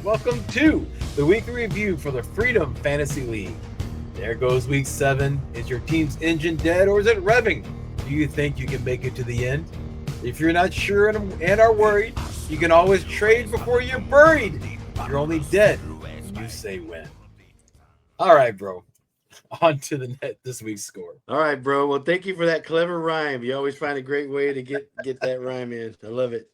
Welcome to the weekly review for the Freedom Fantasy League. There goes week 7. Is your team's engine dead or is it revving? Do you think you can make it to the end? If you're not sure and are worried, you can always trade before you're buried. You're only dead when you say when. All right, bro. On to this week's score. All right, bro. Well, thank you for that clever rhyme. You always find a great way to get that rhyme in. I love it.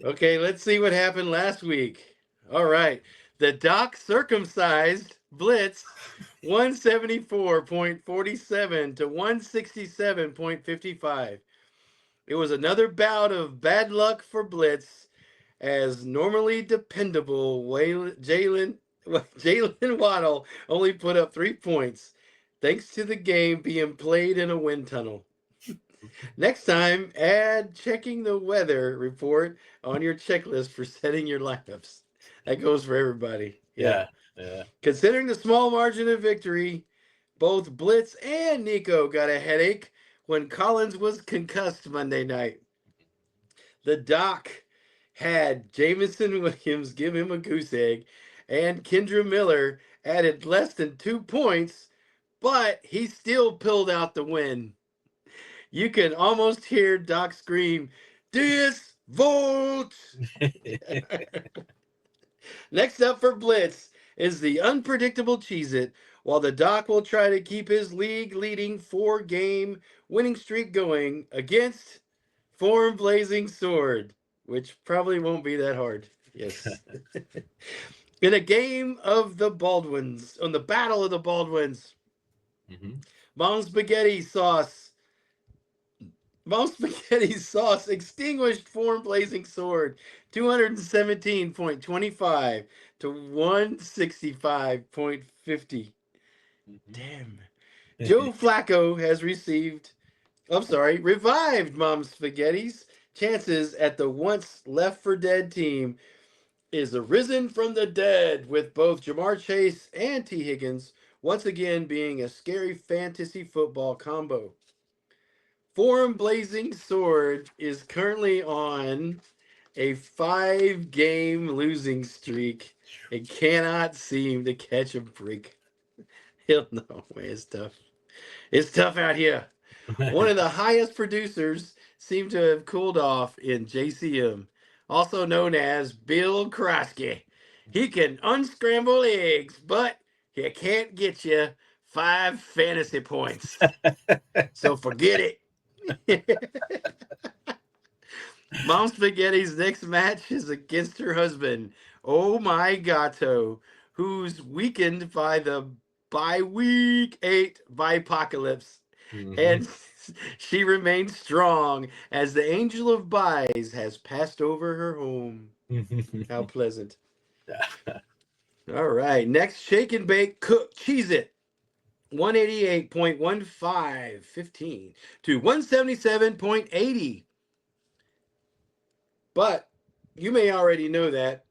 Okay, let's see what happened last week. All right. The Doc circumcised blitz 174.47 to 167.55. It was another bout of bad luck for Blitz as normally dependable Jalen Waddle only put up 3 points thanks to the game being played in a wind tunnel. Next time, add checking the weather report on your checklist for setting your lineups. That goes for everybody. Yeah. Considering the small margin of victory, both Blitz and Nico got a headache when Collins was concussed Monday night. The Doc had Jameson Williams give him a goose egg, and Kendra Miller added less than 2 points, but he still pulled out the win. You can almost hear Doc scream, "This vote!" Next up for Blitz is the unpredictable Cheez-It, while the Doc will try to keep his league-leading 4-game winning streak going against Form Blazing Sword, which probably won't be that hard. Yes. In a game of the Baldwins, on the Battle of the Baldwins, Mom's Spaghetti Sauce extinguished Form Blazing Sword 217.25 to 165.50. Damn. Joe Flacco has revived Mom Spaghetti's chances at the once left for dead team is arisen from the dead with both Jamar Chase and T. Higgins once again being a scary fantasy football combo. Form Blazing Sword is currently on a 5-game losing streak and cannot seem to catch a break. Hell no, man, it's tough. It's tough out here. One of the highest producers seemed to have cooled off in JCM, also known as Bill Krosky. He can unscramble eggs, but he can't get you 5 fantasy points. So forget it. Mom Spaghetti's next match is against her husband, Oh My Gato, who's weakened by week 8 Bipocalypse. And she remains strong as the angel of buys has passed over her home. How pleasant. All right. Next, Shake and Bake Cook Cheez-It. 188.15 to 177.80. But you may already know that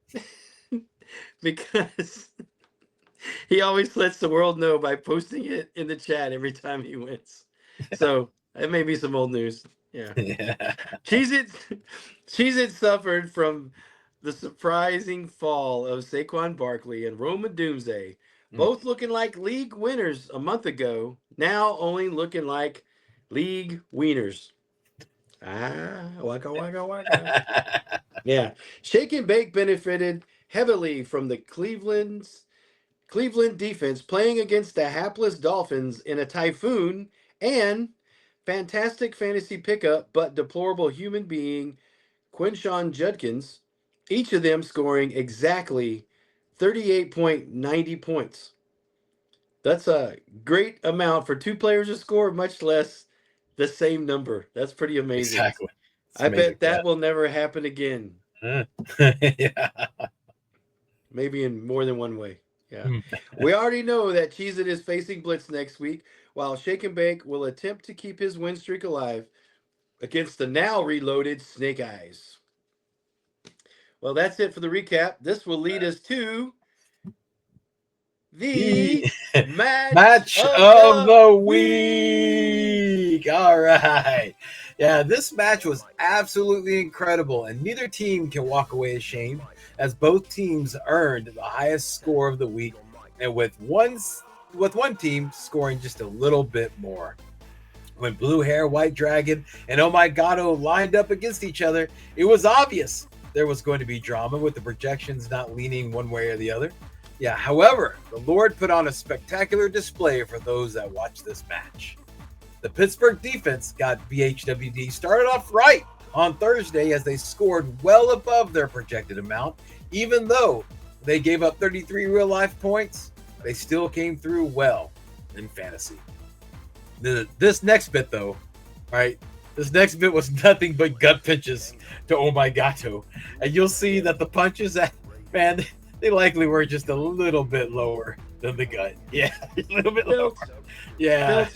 because he always lets the world know by posting it in the chat every time he wins. So that may be some old news. Yeah. Cheez-It suffered from the surprising fall of Saquon Barkley and Roman Doomsday, both looking like league winners a month ago, now only looking like league wieners. Waka, waka, waka. Yeah. Shake and Bake benefited heavily from the Cleveland defense playing against the hapless Dolphins in a typhoon and fantastic fantasy pickup but deplorable human being Quinshawn Judkins, each of them scoring exactly 38.90 points. That's a great amount for 2 players to score, much less the same number. That's pretty amazing. Exactly. I bet that will never happen again. Yeah. Maybe in more than one way. Yeah. We already know that Cheez-It is facing Blitz next week, while Shake and Bake will attempt to keep his win streak alive against the now reloaded Snake Eyes. Well, that's it for the recap. This will lead us to the match of the week. All right. Yeah, this match was absolutely incredible, and neither team can walk away ashamed as both teams earned the highest score of the week, and with one team scoring just a little bit more. When Blue Hair, White Dragon, and Oh My Gato lined up against each other, it was obvious there was going to be drama, with the projections not leaning one way or the other. Yeah, however, the Lord put on a spectacular display for those that watched this match. The Pittsburgh defense got BHWD started off right on Thursday as they scored well above their projected amount. Even though they gave up 33 real-life points, they still came through well in fantasy. This next bit, though, right? This next bit was nothing but gut pinches to Oh My Gato. And you'll see that the punches, man, they likely were just a little bit lower than the gut. Yeah, a little bit lower. Yeah.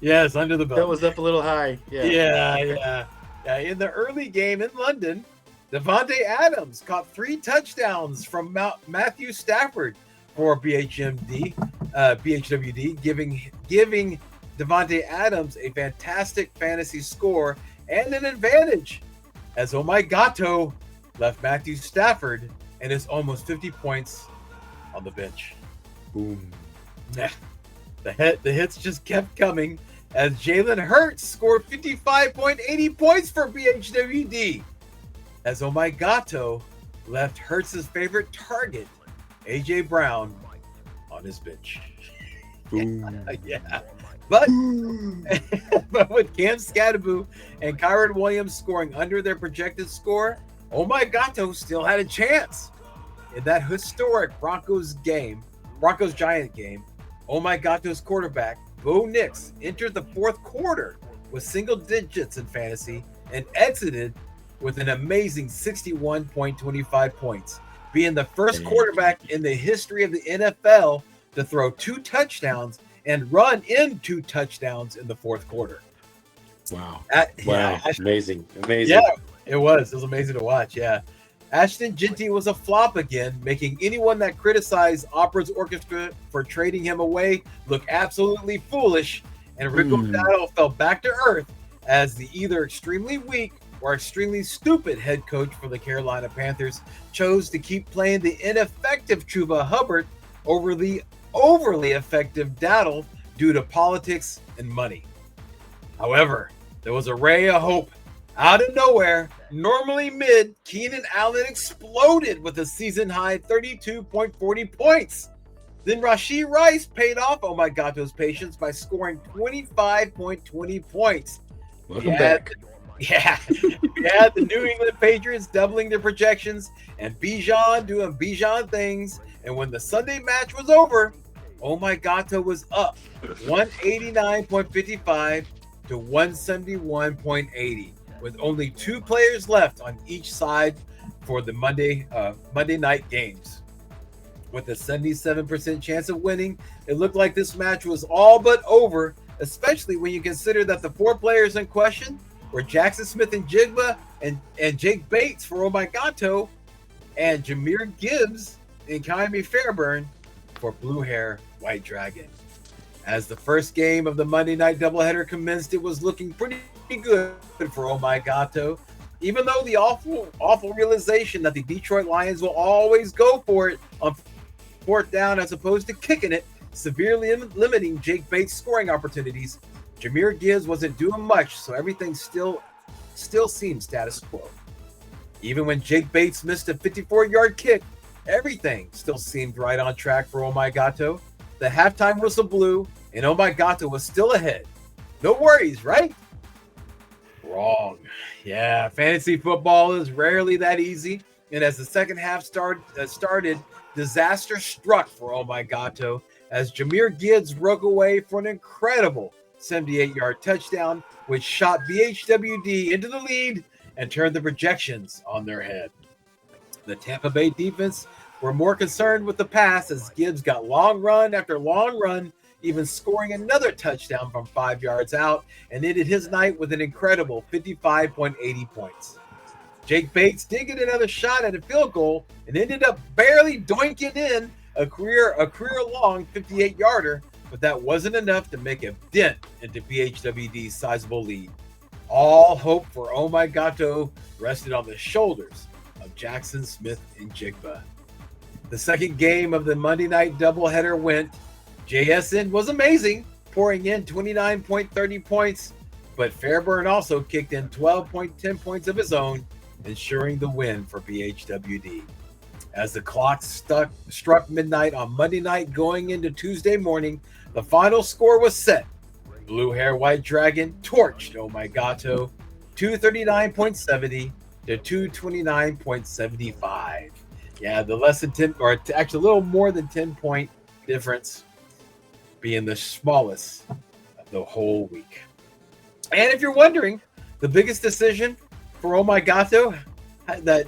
Yes, under the belt. That was up a little high. Yeah. In the early game in London, Davante Adams caught 3 touchdowns from Matthew Stafford for BHWD, giving Davante Adams a fantastic fantasy score and an advantage, as Oh My Gato left Matthew Stafford and his almost 50 points on the bench. Boom. The hits just kept coming as Jalen Hurts scored 55.80 points for BHWD, as Oh My Gato left Hurts' favorite target, A.J. Brown, on his bench. Yeah. But with Cam Scadaboo and Kyron Williams scoring under their projected score, Oh My Gato still had a chance. In that historic Broncos-Giant game, Oh My Gato's quarterback, Bo Nix, entered the fourth quarter with single digits in fantasy and exited with an amazing 61.25 points, being the first quarterback in the history of the NFL to throw 2 touchdowns and run in 2 touchdowns in the fourth quarter. Wow. Yeah. Amazing. Yeah, it was amazing to watch. Yeah. Ashton Jeanty was a flop again, making anyone that criticized Opera's Orchestra for trading him away look absolutely foolish, and Rico Dowdle fell back to earth as the either extremely weak or extremely stupid head coach for the Carolina Panthers chose to keep playing the ineffective Chuba Hubbard over the overly effective Dowdle due to politics and money. However, there was a ray of hope. Out of nowhere, normally mid, Keenan Allen exploded with a season-high 32.40 points. Then Rashee Rice paid off Oh My Gato's patience by scoring 25.20 points. Welcome back. Yeah, the New England Patriots doubling their projections and Bijan doing Bijan things. And when the Sunday match was over, Oh My Gato was up 189.55 to 171.80. with only 2 players left on each side for the Monday night games. With a 77% chance of winning, it looked like this match was all but over, especially when you consider that the 4 players in question were Jackson Smith-Njigba and Jake Bates for Oh My Gato, and Jahmyr Gibbs and Ka'imi Fairbairn for Blue Hair, White Dragon. As the first game of the Monday night doubleheader commenced, it was looking pretty good for Oh My Gato, even though the awful realization that the Detroit Lions will always go for it on 4th down as opposed to kicking it, severely limiting Jake Bates' scoring opportunities. Jahmyr Gibbs wasn't doing much, so everything still seemed status quo. Even when Jake Bates missed a 54-yard kick, everything still seemed right on track for Oh My Gato. The halftime whistle blew, and Oh My Gato was still ahead. No worries, right? Wrong. Yeah, fantasy football is rarely that easy, and as the second half started, disaster struck for Oh My Gato as Jahmyr Gibbs broke away for an incredible 78-yard touchdown, which shot BHWD into the lead and turned the projections on their head. The Tampa Bay defense were more concerned with the pass as Gibbs got long run after long run, even scoring another touchdown from 5 yards out, and ended his night with an incredible 55.80 points. Jake Bates did get another shot at a field goal and ended up barely doinking in a career-long 58-yarder, but that wasn't enough to make a dent into BHWD's sizable lead. All hope for Oh My Gato rested on the shoulders of Jackson Smith and Jigba. The second game of the Monday night doubleheader went. JSN was amazing, pouring in 29.30 points, but Fairburn also kicked in 12.10 points of his own, ensuring the win for BHWD. As the clock struck midnight on Monday night going into Tuesday morning, the final score was set. Blue Hair White Dragon torched Omegato 239.70 to 229.75. Yeah, the less than 10, or actually a little more than 10 point difference being the smallest of the whole week. And if you're wondering, the biggest decision for Omegato that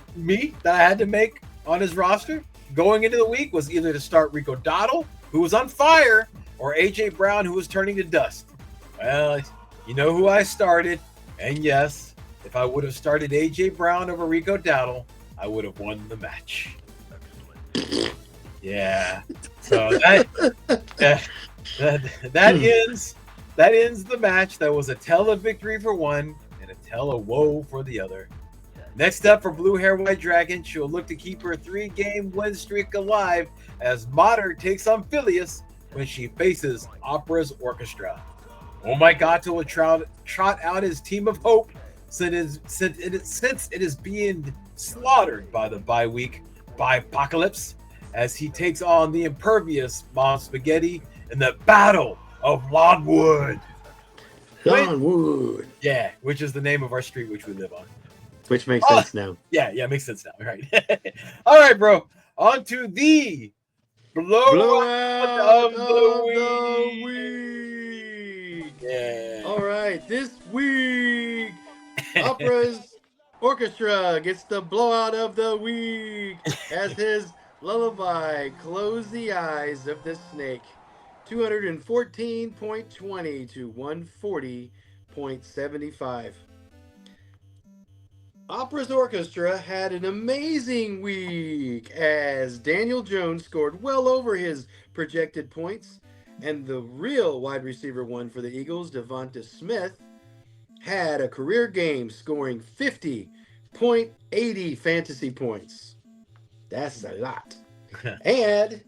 I had to make on his roster going into the week was either to start Rico Dottle, who was on fire, or AJ Brown, who was turning to dust. Well, you know who I started, and yes, if I would have started AJ Brown over Rico Dowdle, I would have won the match. Yeah. So that ends the match. That was a tell of victory for one and a tell of woe for the other. Next up for Blue Hair White Dragon, she'll look to keep her 3-game win streak alive as Mater takes on Phileas when she faces Opera's Orchestra. Omegato will trot out his team of hope since it is being slaughtered by the bye week by Apocalypse as he takes on the impervious Mom Spaghetti in the Battle of Longwood. Longwood. Yeah, which is the name of our street which we live on. Which makes sense now. Yeah, makes sense now. All right. All right, bro. On to the blowout of the week. Yeah. All right. This week, Opera's Orchestra gets the blowout of the week as his lullaby Close the Eyes of the Snake. 214.20 to 140.75. Opera's Orchestra had an amazing week as Daniel Jones scored well over his projected points, and the real wide receiver one for the Eagles, Devonta Smith, had a career game scoring 50.80 fantasy points. That's a lot. Add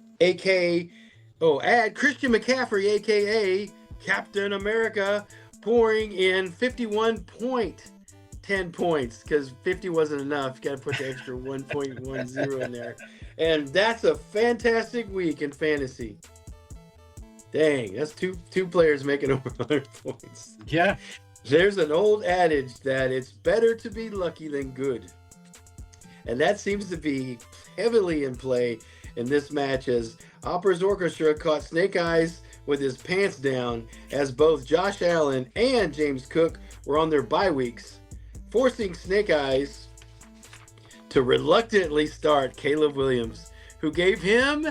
Christian McCaffrey, aka Captain America, pouring in 51.10 points because 50 wasn't enough. Got to put the extra 1.10 in there. And that's a fantastic week in fantasy. Dang, that's two players making over 100 points. Yeah. There's an old adage that it's better to be lucky than good. And that seems to be heavily in play in this match as Opera's Orchestra caught Snake Eyes with his pants down as both Josh Allen and James Cook were on their bye weeks, forcing Snake Eyes to reluctantly start Caleb Williams, who gave him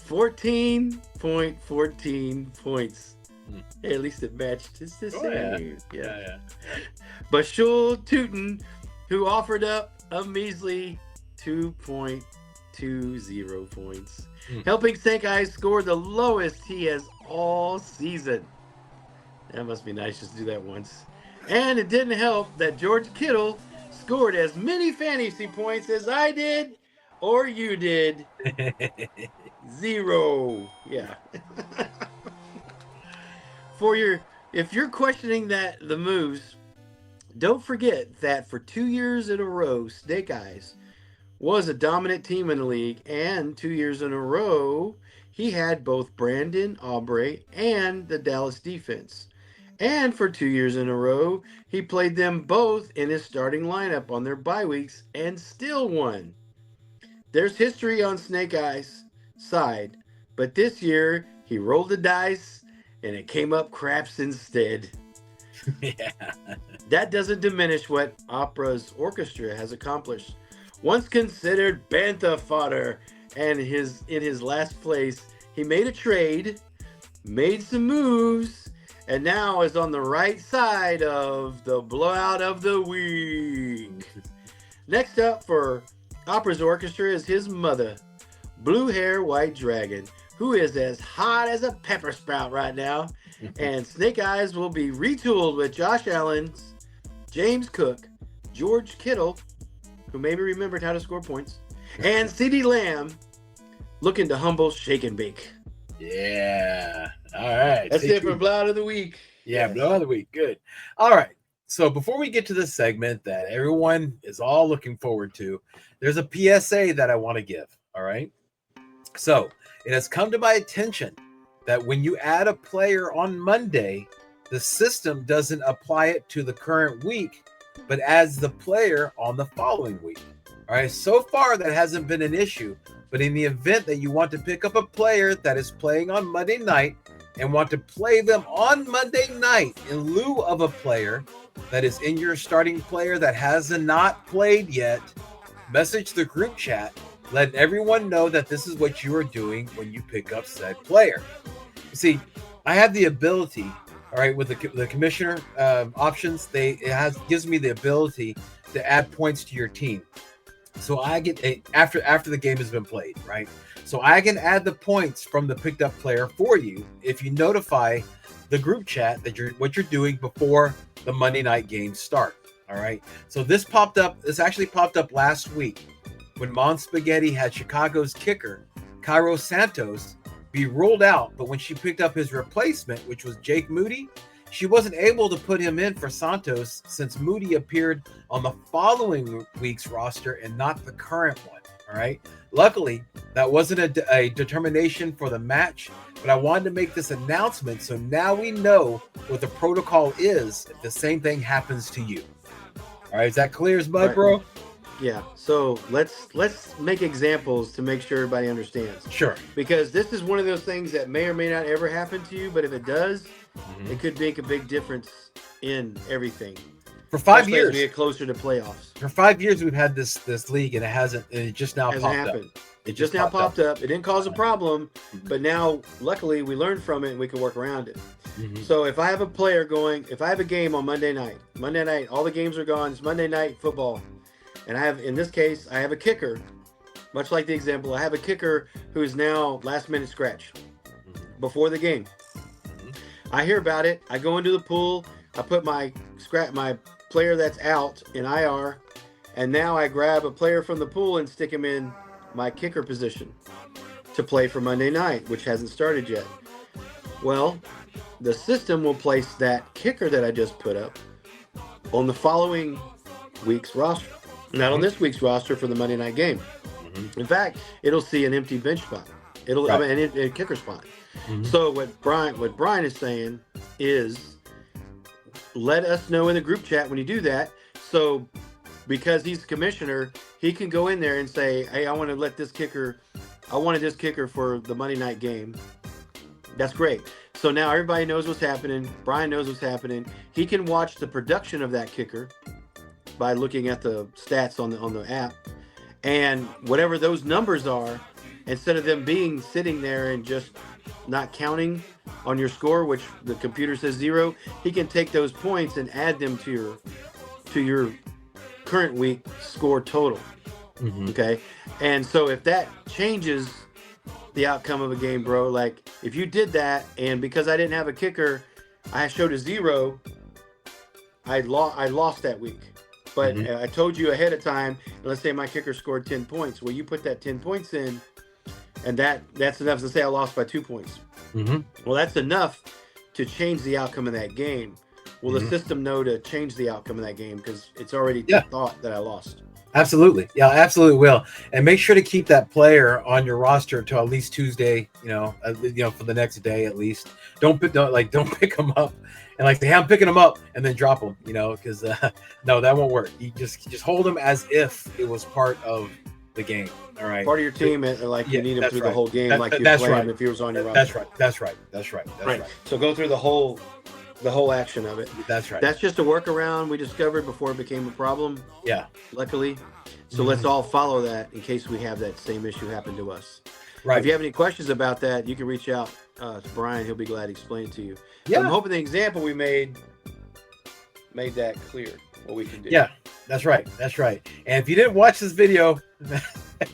14.14 points. Hey, at least it matched. It's the same. Yeah. Bashul Tootin, who offered up a measly 2.20 points, helping Snake Eyes score the lowest he has all season. That must be nice just to do that once. And it didn't help that George Kittle scored as many fantasy points as I did or you did. 0. Yeah. If you're questioning the moves, don't forget that for 2 years in a row, Snake Eyes was a dominant team in the league, and 2 years in a row, he had both Brandon Aubrey and the Dallas defense. And for 2 years in a row, he played them both in his starting lineup on their bye weeks and still won. There's history on Snake Eyes' side, but this year he rolled the dice and it came up craps instead. Yeah. That doesn't diminish what Opera's Orchestra has accomplished. Once considered bantha fodder, and in his last place, he made a trade, made some moves, and now is on the right side of the blowout of the week. Next up for Opera's Orchestra is his mother, Blue Hair White Dragon, who is as hot as a pepper sprout right now. And Snake Eyes will be retooled with Josh Allen, James Cook, George Kittle, who maybe remembered how to score points, and CeeDee Lamb looking to humble, shake, and bake. Yeah. All right. That's it for Blowout of the Week. Yeah, Blowout of the Week. Good. All right. So before we get to the segment that everyone is all looking forward to, there's a PSA that I want to give. All right. So it has come to my attention that when you add a player on Monday, the system doesn't apply it to the current week, but adds the player on the following week. All right. So far, that hasn't been an issue. But in the event that you want to pick up a player that is playing on Monday night and want to play them on Monday night in lieu of a player that is in your starting player that has not played yet, message the group chat, letting everyone know that this is what you are doing when you pick up said player. You see, I have the ability, all right, with the commissioner options, it gives me the ability to add points to your team. So I get after the game has been played, right? So I can add the points from the picked up player for you if you notify the group chat that what you're doing before the Monday night games start. All right. So this actually popped up last week when Mon Spaghetti had Chicago's kicker, Cairo Santos, be ruled out, but when she picked up his replacement, which was Jake Moody, she wasn't able to put him in for Santos since Moody appeared on the following week's roster and not the current one. All right. Luckily, that wasn't a determination for the match, but I wanted to make this announcement so now we know what the protocol is if the same thing happens to you. All right. Is that clear as mud, bro? Yeah. So let's make examples to make sure everybody understands. Sure. Because this is one of those things that may or may not ever happen to you, but if it does, it could make a big difference in everything. For 5 years, as we get closer to playoffs. For 5 years, we've had this league, and it just now popped up. It just now popped up. It didn't cause a problem, but now, luckily, we learned from it, and we can work around it. So if I have a player if I have a game on Monday night, all the games are gone. It's Monday night football, and in this case, I have a kicker. Much like the example, I have a kicker who is now last-minute scratch before the game. I hear about it. I go into the pool. I put my player that's out in IR, and now I grab a player from the pool and stick him in my kicker position to play for Monday night, which hasn't started yet. Well, the system will place that kicker that I just put up on the following week's roster, not on this week's roster for the Monday night game. In fact, it'll see an empty bench spot. A kicker spot. So what Brian is saying is, let us know in the group chat when you do that. So because he's the commissioner, he can go in there and say, hey, I wanted this kicker for the Monday night game. That's great. So now everybody knows what's happening. Brian knows what's happening. He can watch the production of that kicker by looking at the stats on the app. And whatever those numbers are, instead of them sitting there and just not counting on your score, which the computer says 0, he can take those points and add them to your current week score total. Okay. And so if that changes the outcome of a game, bro, like if you did that and because I didn't have a kicker, I showed a 0, I lost that week. But I told you ahead of time, let's say my kicker scored 10 points. Well, you put that 10 points in, and that's enough to say I lost by 2 points. Well, that's enough to change the outcome of that game. Will the system know to change the outcome of that game because it's already thought that I lost? Absolutely. Yeah, absolutely will. And make sure to keep that player on your roster until at least Tuesday, for the next day at least. Don't pick them up and say, hey, I'm picking them up and then drop them, because no, that won't work. You just hold them as if it was part of the game. All right. Part of your team, you need him through the whole game, you play him if he was on your roster. That's right. So go through the whole action of it. That's right. That's just a workaround we discovered before it became a problem. Yeah. Luckily. So let's all follow that in case we have that same issue happen to us. Right. If you have any questions about that, you can reach out to Brian. He'll be glad to explain it to you. Yeah. I'm hoping the example we made that clear, what we can do. Yeah, that's right. And if you didn't watch this video,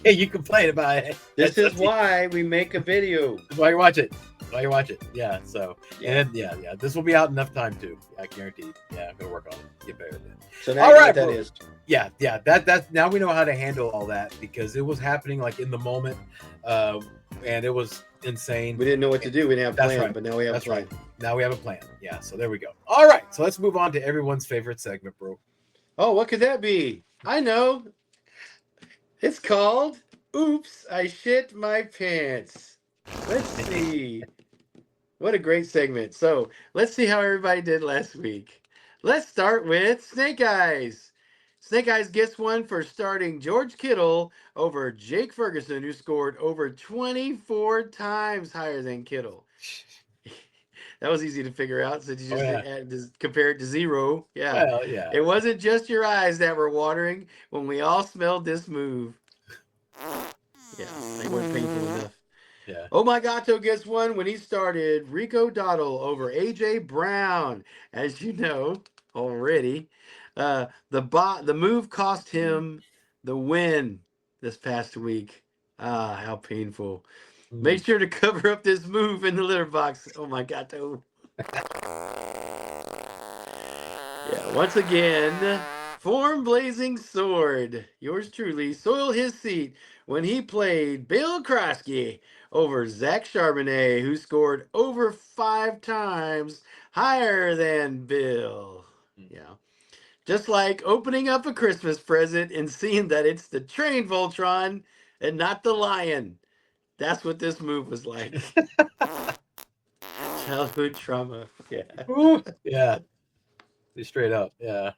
you complain about it. This is why we make a video. That's why you watch it. While you watch it. Yeah. So, and yeah. This will be out enough time too. Yeah, guaranteed. Yeah, I'm gonna work on it. Get better at it. So now you know what that is. Yeah. That's now we know how to handle all that because it was happening like in the moment, and it was insane. We didn't know what to do. We didn't have a plan, but now we have a plan. Right. Now we have a plan. Yeah. So there we go. All right. So let's move on to everyone's favorite segment, bro. Oh, what could that be? I know. It's called "Oops, I Shit My Pants." Let's see. What a great segment. So let's see how everybody did last week. Let's start with Snake Eyes. Snake Eyes gets one for starting George Kittle over Jake Ferguson, who scored over 24 times higher than Kittle. That was easy to figure out since you just compare it to 0. Yeah. Well, yeah. It wasn't just your eyes that were watering when we all smelled this move. Yeah, they weren't painful enough. Yeah. Oh My Gato gets one when he started Rico Dottle over AJ Brown. As you know already, the move cost him the win this past week. Ah, how painful. Make sure to cover up this move in the litter box. Oh my Gato. Yeah, once again, Form Blazing Sword, yours truly, soiled his seat when he played Bill Krosky over Zach Charbonnet, who scored over 5 times higher than Bill. Yeah. Just like opening up a Christmas present and seeing that it's the train Voltron and not the lion. That's what this move was like. Childhood trauma. Yeah. Ooh, yeah. Straight up. Yeah.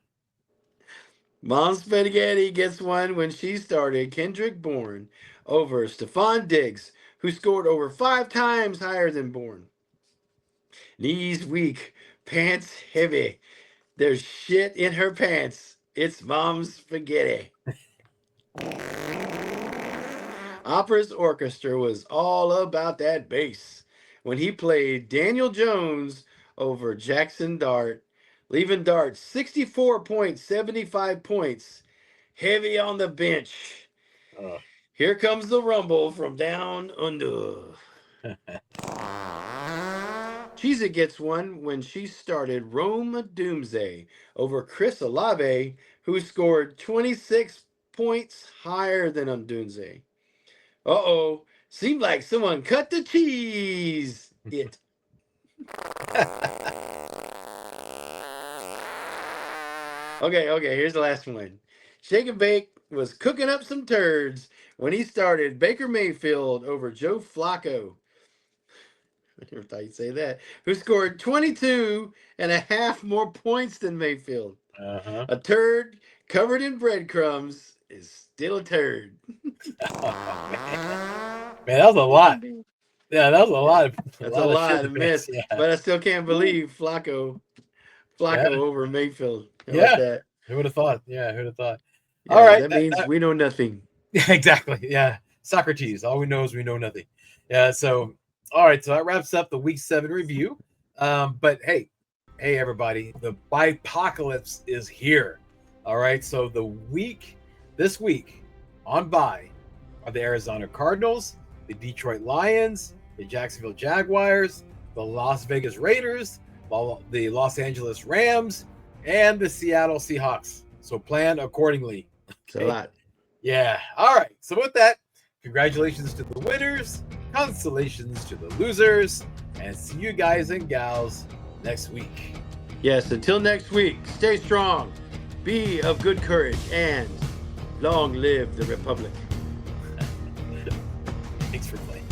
Mom Spaghetti gets one when she started Kendrick Bourne over Stephon Diggs, who scored over 5 times higher than Bourne. Knees weak, pants heavy. There's shit in her pants. It's Mom's Spaghetti. Opera's Orchestra was all about that bass when he played Daniel Jones over Jackson Dart, leaving Dart 64.75 points, heavy on the bench. Here comes the rumble from down under. Cheez-It gets one when she started Rome Doomsday over Chris Olave, who scored 26 points higher than Doomsday. Uh-oh, seemed like someone cut the cheese. Okay, here's the last one. Shake and Bake was cooking up some turds when he started Baker Mayfield over Joe Flacco. I never thought you'd say that. Who scored 22.5 more points than Mayfield. A turd covered in breadcrumbs is still a turd. Man, that was a lot. Yeah, that was a lot. That's a lot of miss. Yeah. But I still can't believe Flacco over Mayfield. That? Who would have thought? Yeah, who'd have thought? Yeah, all right. That means we know nothing. Yeah, exactly. Yeah. Socrates. All we know is we know nothing. Yeah. So, all right. So that wraps up the week 7 review. But hey, everybody, the Bipocalypse is here. All right. So this week on bye are the Arizona Cardinals, the Detroit Lions, the Jacksonville Jaguars, the Las Vegas Raiders, the Los Angeles Rams, and the Seattle Seahawks. So plan accordingly. It's a lot. Yeah. All right. So with that, congratulations to the winners, consolations to the losers, and see you guys and gals next week. Yes. Until next week, stay strong, be of good courage, and long live the Republic. Thanks for playing.